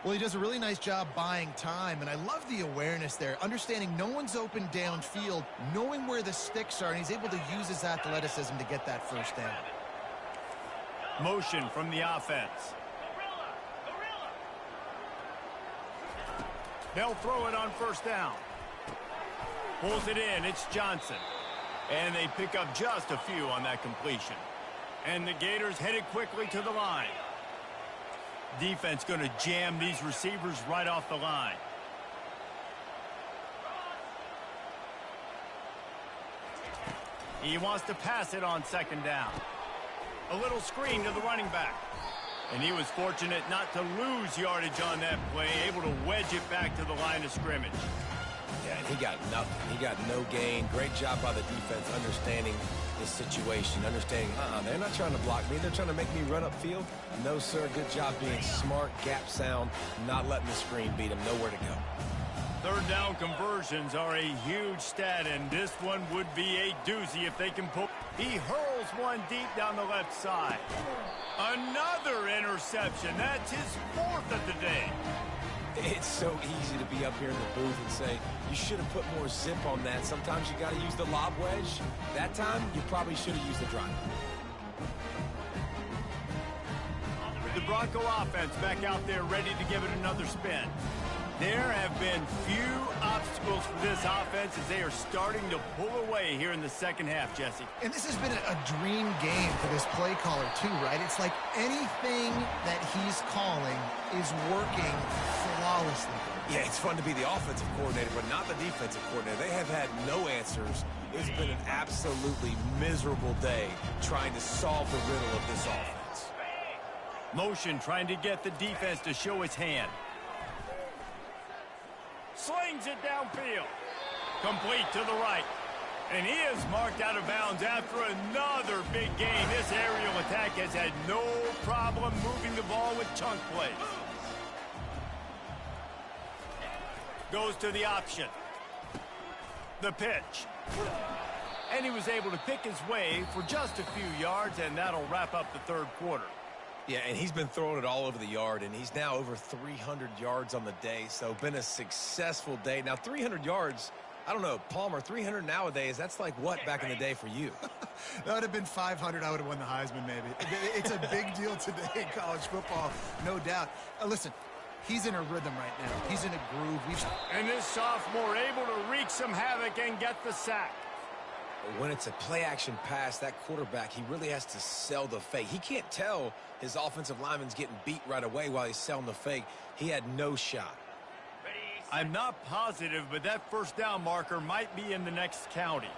Well, he does a really nice job buying time, and I love the awareness there, understanding no one's open downfield, knowing where the sticks are, and he's able to use his athleticism to get that first down. Motion from the offense. They'll throw it on first down. Pulls it in. It's Johnson. And they pick up just a few on that completion. And the Gators headed quickly to the line. Defense going to jam these receivers right off the line. He wants to pass it on second down. A little screen to the running back. And he was fortunate not to lose yardage on that play, able to wedge it back to the line of scrimmage. Yeah, and he got nothing. He got no gain. Great job by the defense understanding the situation, understanding, they're not trying to block me. They're trying to make me run upfield. No, sir. Good job being smart, gap sound, not letting the screen beat him. Nowhere to go. Third down conversions are a huge stat, and this one would be a doozy if they can pull. He hurls one deep down the left side. Another interception. That's his fourth of the day. It's so easy to be up here in the booth and say, you should have put more zip on that. Sometimes you got to use the lob wedge. That time, you probably should have used the drive. The Bronco offense back out there ready to give it another spin. There have been few obstacles for this offense as they are starting to pull away here in the second half, Jesse. And this has been a dream game for this play caller, too, right? It's like anything that he's calling is working flawlessly. Yeah, it's fun to be the offensive coordinator, but not the defensive coordinator. They have had no answers. It's been an absolutely miserable day trying to solve the riddle of this offense. Motion trying to get the defense to show its hand. Slings it downfield. Complete to the right. And he is marked out of bounds after another big game. This aerial attack has had no problem moving the ball with chunk plays. Goes to the option. The pitch. And he was able to pick his way for just a few yards, and that'll wrap up the third quarter. Yeah, and he's been throwing it all over the yard, and he's now over 300 yards on the day, so been a successful day. Now, 300 yards, I don't know, Palmer, 300 nowadays, that's like what back in the day for you? That would have been 500. I would have won the Heisman, maybe. It's a big deal today in college football, no doubt. Listen, he's in a rhythm right now. He's in a groove. And this sophomore able to wreak some havoc and get the sack. When it's a play-action pass, that quarterback, he really has to sell the fake. He can't tell his offensive lineman's getting beat right away while he's selling the fake. He had no shot. I'm not positive, but that first down marker might be in the next county.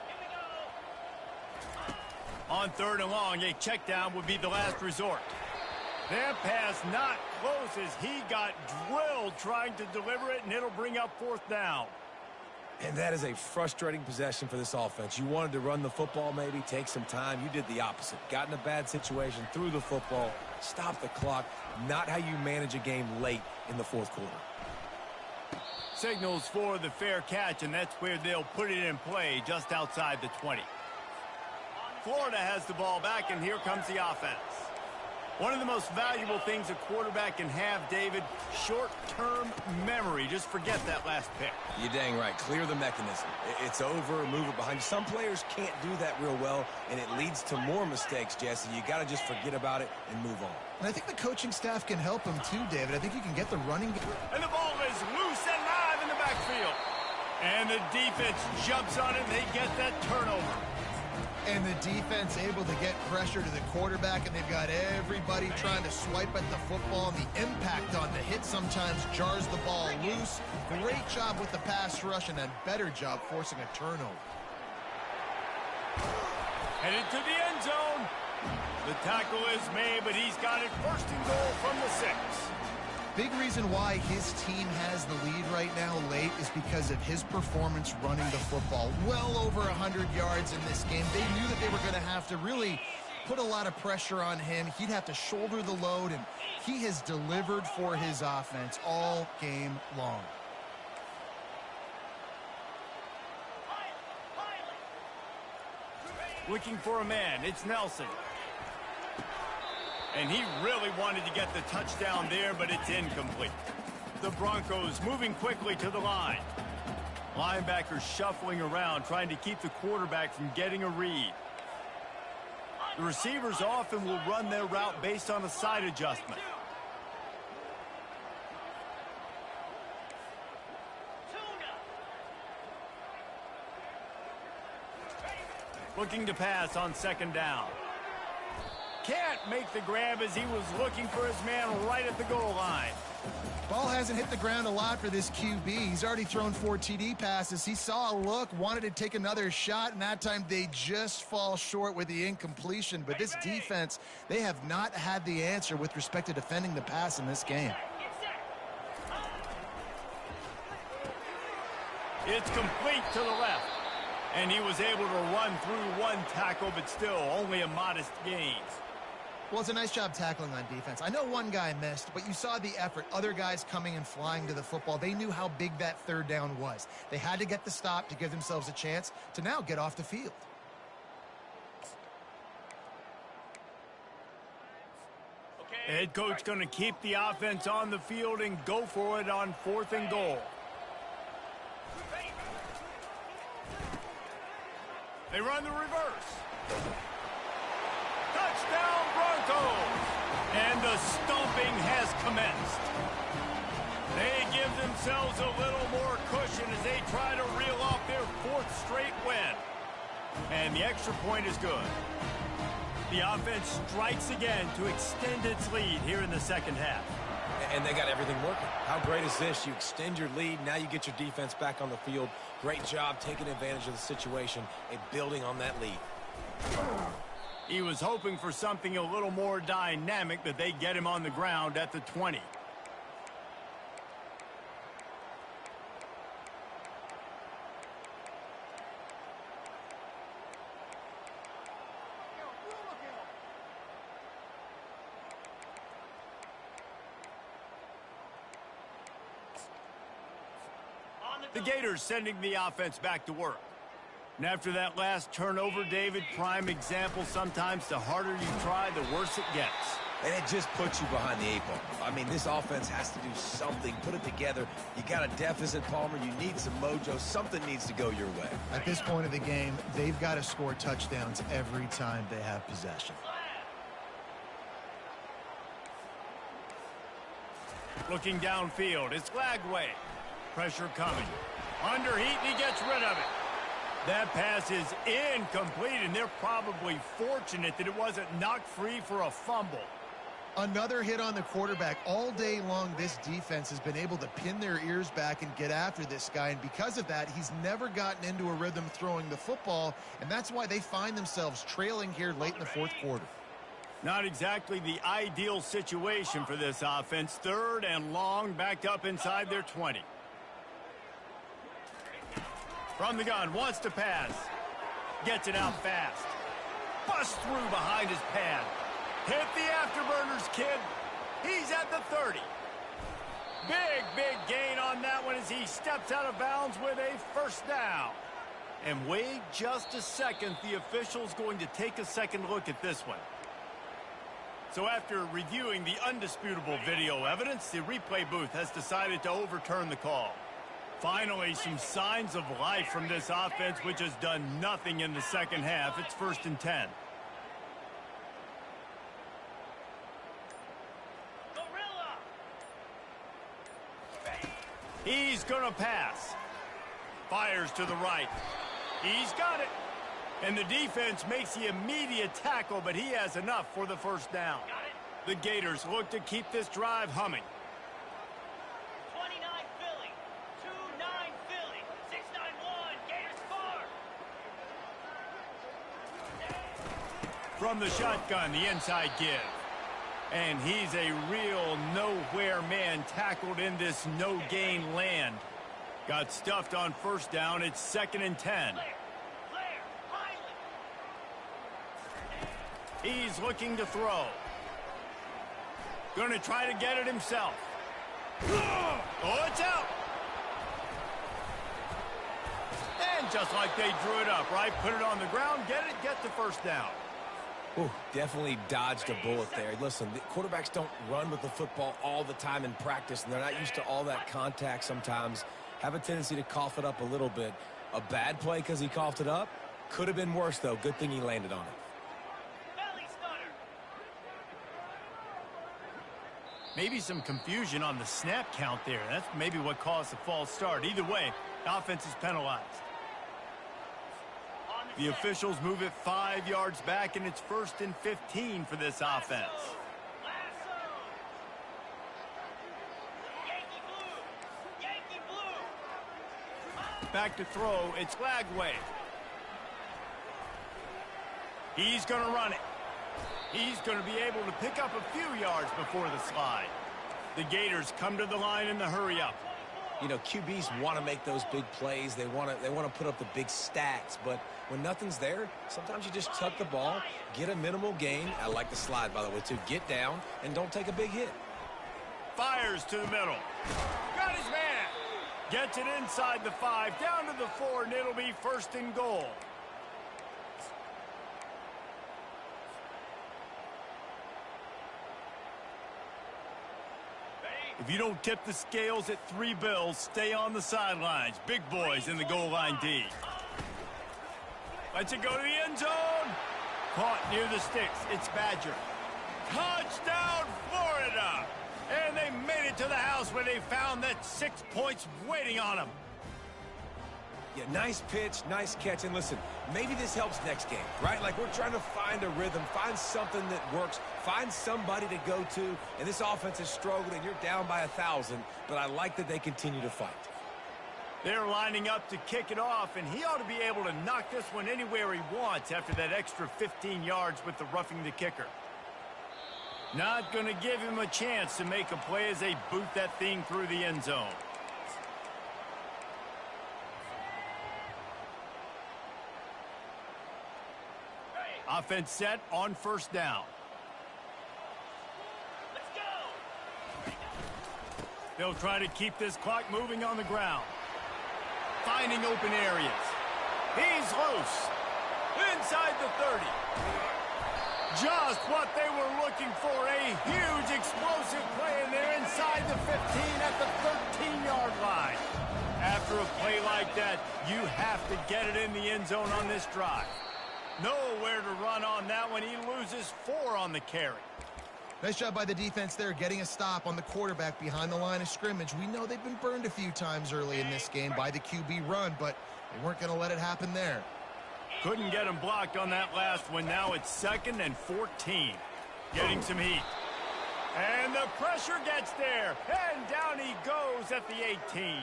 On third and long, a check down would be the last resort. That pass not close as he got drilled trying to deliver it, and it'll bring up fourth down. And that is a frustrating possession for this offense. You wanted to run the football, maybe take some time. You did the opposite. Got in a bad situation, threw the football, stopped the clock. Not how you manage a game late in the fourth quarter. Signals for the fair catch, and that's where they'll put it in play just outside the 20. Florida has the ball back, and here comes the offense. One of the most valuable things a quarterback can have, David, short-term memory. Just forget that last pick. You're dang right. Clear the mechanism. It's over, move it behind you. Some players can't do that real well, and it leads to more mistakes, Jesse. You got to just forget about it and move on. And I think the coaching staff can help him too, David. I think you can get the running game. And the ball is loose and live in the backfield. And the defense jumps on it, and they get that turnover. And the defense able to get pressure to the quarterback, and they've got everybody trying to swipe at the football, and the impact on the hit sometimes jars the ball loose. Great job with the pass rush, and a better job forcing a turnover. Headed to the end zone. The tackle is made, but he's got it first and goal from the 6. Big reason why his team has the lead right now late is because of his performance running the football. Well over 100 yards in this game. They knew that they were going to have to really put a lot of pressure on him. He'd have to shoulder the load, and he has delivered for his offense all game long. Looking for a man. It's Nelson. And he really wanted to get the touchdown there, but it's incomplete. The Broncos moving quickly to the line. Linebackers shuffling around, trying to keep the quarterback from getting a read. The receivers often will run their route based on a side adjustment. Looking to pass on second down. Can't make the grab as he was looking for his man right at the goal line. Ball hasn't hit the ground a lot for this QB. He's already thrown 4 TD passes. He saw a look, wanted to take another shot, and that time they just fall short with the incompletion. But this defense, they have not had the answer with respect to defending the pass in this game. It's complete to the left. And he was able to run through one tackle, but still only a modest gain. Well, it's a nice job tackling on defense. I know one guy missed, but you saw the effort. Other guys coming and flying to the football. They knew how big that third down was. They had to get the stop to give themselves a chance to now get off the field. Head coach going to keep the offense on the field and go for it on 4th and goal. They run the reverse. Touchdown Broncos! And the stomping has commenced. They give themselves a little more cushion as they try to reel off their 4th straight win. And the extra point is good. The offense strikes again to extend its lead here in the second half. And they got everything working. How great is this? You extend your lead, now you get your defense back on the field. Great job taking advantage of the situation and building on that lead. He was hoping for something a little more dynamic, but they get him on the ground at the 20. The Gators sending the offense back to work. And after that last turnover, David, prime example, sometimes the harder you try, the worse it gets. And it just puts you behind the 8 ball. I mean, this offense has to do something, put it together. You got a deficit, Palmer. You need some mojo. Something needs to go your way. At this point of the game, they've got to score touchdowns every time they have possession. Looking downfield, it's Lagway. Pressure coming. Under heat, and he gets rid of it. That pass is incomplete, and they're probably fortunate that it wasn't knocked free for a fumble. Another hit on the quarterback. All day long, this defense has been able to pin their ears back and get after this guy, and because of that, he's never gotten into a rhythm throwing the football, and that's why they find themselves trailing here late in the 4th quarter. Not exactly the ideal situation for this offense. 3rd and long, backed up inside their 20. From the gun, wants to pass. Gets it out fast. Busts through behind his pad. Hit the afterburners, kid. He's at the 30. Big gain on that one as he steps out of bounds with a first down. And wait just a second. The official's going to take a second look at this one. So after reviewing the undisputable video evidence, the replay booth has decided to overturn the call. Finally, some signs of life from this offense, which has done nothing in the second half. It's 1st and 10. He's going to pass. Fires to the right. He's got it. And the defense makes the immediate tackle, but he has enough for the first down. The Gators look to keep this drive humming. 29 Philly, 2-9 Philly, 6-9-1, Gators far. From the shotgun, the inside give. And he's a real nowhere man tackled in this no-gain land. Got stuffed on first down. It's 2nd and 10. He's looking to throw. Going to try to get it himself. Oh, it's out. And just like they drew it up, right? Put it on the ground, get the first down. Ooh, definitely dodged a bullet there. Listen, the quarterbacks don't run with the football all the time in practice, and they're not used to all that contact sometimes. Have a tendency to cough it up a little bit. A bad play because he coughed it up? Could have been worse, though. Good thing he landed on it. Maybe some confusion on the snap count there. That's maybe what caused the false start. Either way, offense is penalized. The officials move it 5 yards back, and it's 1st and 15 for this offense. Back to throw. It's Lagway. He's going to run it. He's going to be able to pick up a few yards before the slide. The Gators come to the line in the hurry-up. You know, QBs want to make those big plays. They want to put up the big stats. But when nothing's there, sometimes you just tuck the ball, get a minimal gain. I like the slide, by the way, too. Get down and don't take a big hit. Fires to the middle. Got his man. Gets it inside the 5, down to the 4, and it'll be 1st and goal. If you don't tip the scales at 3 bills, stay on the sidelines. Big boys in the goal line D. Lets it go to the end zone. Caught near the sticks. It's Badger. Touchdown, Florida! And they made it to the house where they found that 6 points waiting on them. Yeah, nice pitch, nice catch. And listen, maybe this helps next game, right? Like we're trying to find a rhythm, find something that works, find somebody to go to. And this offense is struggling. You're down by 1,000, but I like that they continue to fight. They're lining up to kick it off, and he ought to be able to knock this one anywhere he wants after that extra 15 yards with the roughing the kicker. Not going to give him a chance to make a play as they boot that thing through the end zone. Offense set on first down. Let's go. They'll try to keep this clock moving on the ground. Finding open areas. He's loose. Inside the 30. Just what they were looking for. A huge explosive play, and they're inside the 15 at the 13-yard line. After a play like that, you have to get it in the end zone on this drive. Nowhere to run on that one. He loses 4 on the carry. Nice job by the defense there, getting a stop on the quarterback behind the line of scrimmage. We know they've been burned a few times early in this game by the QB run, but they weren't going to let it happen there. Couldn't get him blocked on that last one. Now it's 2nd and 14. Getting some heat. And the pressure gets there. And down he goes at the 18.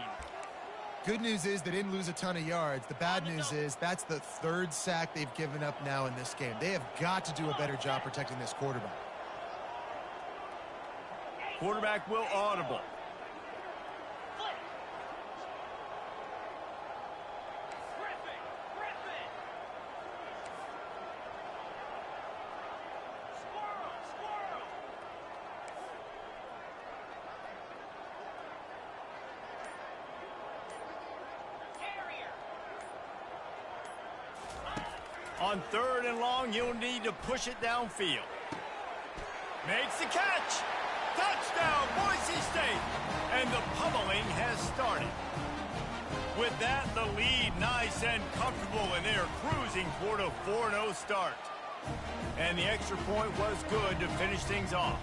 Good news is they didn't lose a ton of yards. The bad news is that's the 3rd sack they've given up now in this game. They have got to do a better job protecting this quarterback. Quarterback will audible. On 3rd and long, you'll need to push it downfield. Makes the catch. Touchdown, Boise State. And the pummeling has started. With that, the lead nice and comfortable, and they're cruising toward a 4-0 start. And the extra point was good to finish things off.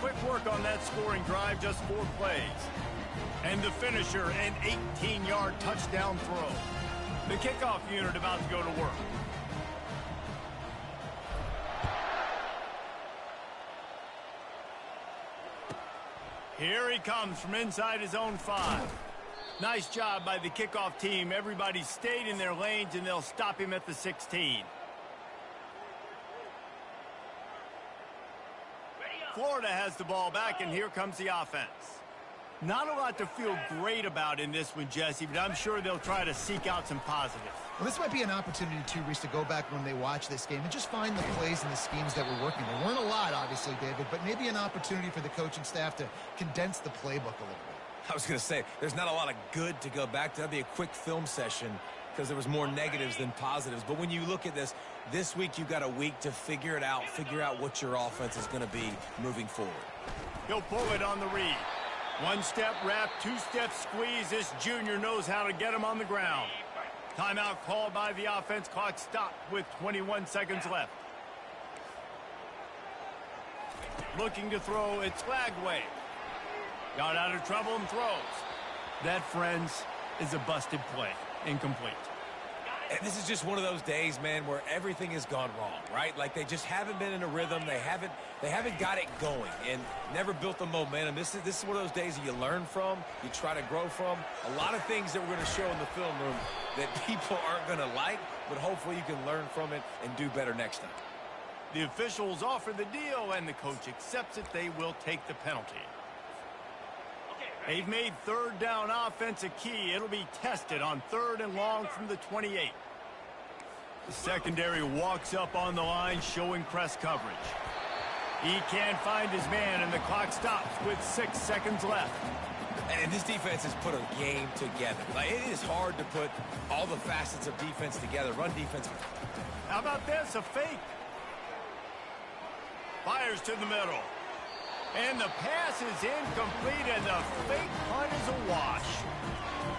Quick work on that scoring drive, just 4 plays. And the finisher, an 18-yard touchdown throw. The kickoff unit about to go to work. Here he comes from inside his own 5. Nice job by the kickoff team. Everybody stayed in their lanes, and they'll stop him at the 16. Florida has the ball back, and here comes the offense. Not a lot to feel great about in this one, Jesse, but I'm sure they'll try to seek out some positives. Well, this might be an opportunity, too, Reese, to go back when they watch this game and just find the plays and the schemes that were working. There weren't a lot, obviously, David, but maybe an opportunity for the coaching staff to condense the playbook a little bit. I was going to say, there's not a lot of good to go back to. That'd be a quick film session because there was more negatives than positives. But when you look at this week you've got a week to figure it out, figure out what your offense is going to be moving forward. He'll pull it on the read. One-step wrap, two-step squeeze. This junior knows how to get him on the ground. Timeout called by the offense. Clock stopped with 21 seconds left. Looking to throw, it's Lagway. Got out of trouble and throws. That, friends, is a busted play. Incomplete. And this is just one of those days, man, where everything has gone wrong, right? Like they just haven't been in a rhythm. They haven't got it going and never built the momentum. This is one of those days that you learn from, you try to grow from. A lot of things that we're going to show in the film room that people aren't going to like, but hopefully you can learn from it and do better next time. The officials offer the deal, and the coach accepts it. They will take the penalty. They've made third down offense a key. It'll be tested on 3rd and long from the 28. The secondary walks up on the line, showing press coverage. He can't find his man, and the clock stops with 6 seconds left. And this defense has put a game together. Like, it is hard to put all the facets of defense together. Run defense. How about this? A fake. Fires to the middle. And the pass is incomplete, and the fake punt is a wash.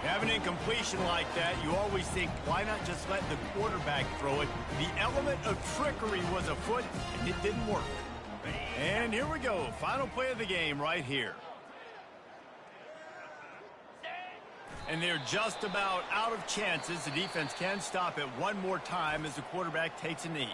Have an incompletion like that, you always think, why not just let the quarterback throw it? The element of trickery was afoot, and it didn't work. And here we go. Final play of the game right here. And they're just about out of chances. The defense can stop it one more time as the quarterback takes a knee.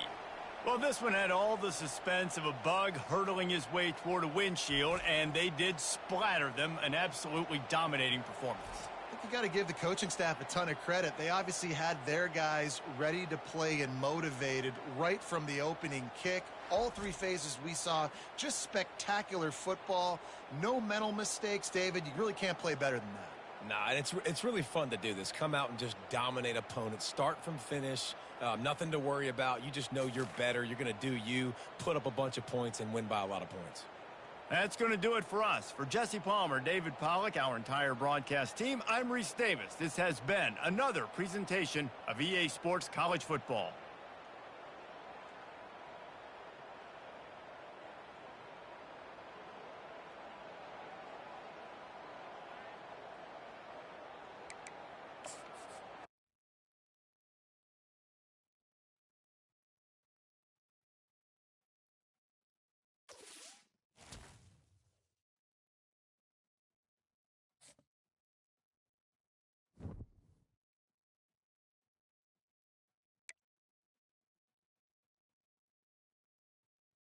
Well, this one had all the suspense of a bug hurtling his way toward a windshield, and they did splatter them. An absolutely dominating performance. I think you got to give the coaching staff a ton of credit. They obviously had their guys ready to play and motivated right from the opening kick. All 3 phases we saw, just spectacular football. No mental mistakes, David. You really can't play better than that. Nah, and it's really fun to do this. Come out and just dominate opponents. Start from finish. Nothing to worry about. You just know you're better. You're going to do you, put up a bunch of points, and win by a lot of points. That's going to do it for us. For Jesse Palmer, David Pollack, our entire broadcast team, I'm Reese Davis. This has been another presentation of EA Sports College Football.